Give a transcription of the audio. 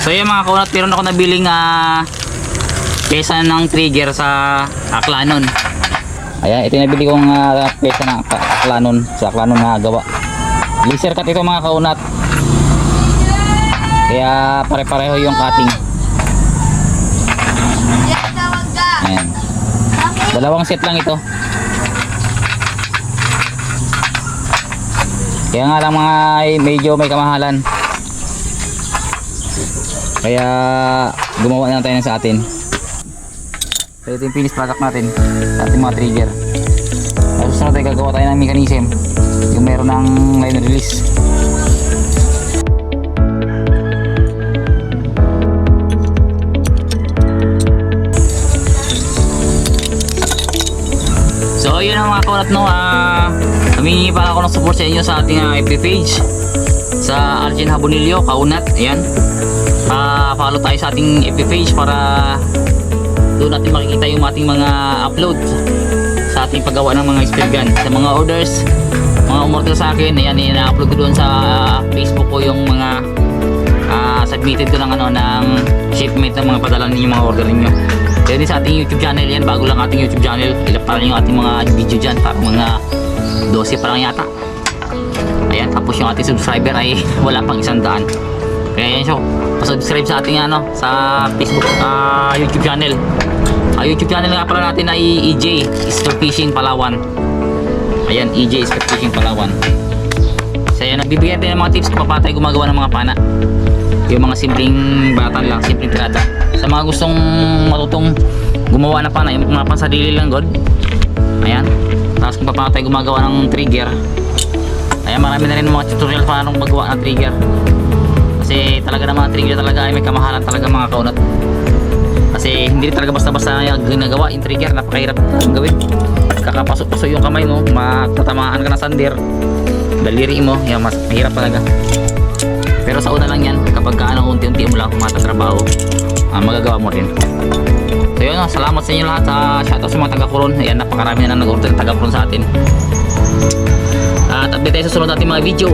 So yung mga kaunat, meron ako nabiling pesa ng trigger sa Aklanon. Ayan, ito yung nabili kong pesa ng Aklanon, sa Aklanon na gawa. Laser cut ito mga kaunat. Kaya pare-pareho yung cutting. Ayan. Dalawang set lang ito. Kaya nga lang mga medyo may kamahalan. Kaya gumawa na tayo sa atin. So ito yung finished product natin sa ating mga trigger. At susunod ay gagawa tayo ng mechanism, yung meron ng line release. So yun ang mga kaunat, no. Humingi pa ako ng support sa inyo sa ating FB page sa Arjen Habonillo Kaunat. Ayan, follow tayo sa ating FB page para doon natin makikita yung ating mga upload sa ating paggawa ng mga speed gun. Sa mga orders, mga umorder sa akin, ayan, ina-upload ko doon sa Facebook ko yung mga submitted ko ng ng shipment ng mga padala ninyo, mga order ninyo. Kaya din sa ating YouTube channel, yan, bago lang ating YouTube channel, ilap pa rin yung ating mga video dyan, para mga 12 pa lang yata. Ayan, tapos yung ating subscriber ay wala pang 100. Kaya yan, so pasubscribe sa ating sa Facebook, YouTube channel. YouTube channel nga pala natin ay EJ Sport Fishing Palawan. Ayan, EJ Sport Fishing Palawan. So yan, nagbibigay tayo ng mga tips kung paano tayo gumagawa ng mga pana. Yung mga simpleng batan lang, simpleng tirada. Sa mga gustong matutong gumawa na pana, yung mga pansadili lang, God. Ayan, tapos kung paano tayo gumagawa ng trigger. Ayan, marami na rin mga tutorial paano magawa ng trigger. Kasi talaga naman trigger talaga ay may kamahalan talaga mga kaunat. Kasi hindi talaga basta-basta ginagawa yung trigger, napakahirap gawin. Kakapasok-pasok yung kamay mo, matatamaan ka na sandir, daliri mo, yan, mas mahirap talaga. Pero sa una lang yan, kapag unti-unti mo lang matatrabaho, magagawa mo rin. So yun, salamat sa inyo lahat. Shoutout sa mga taga-Coron. Ayan, napakarami na nag-order taga-Coron sa atin. At update tayo sa sunod natin mga video.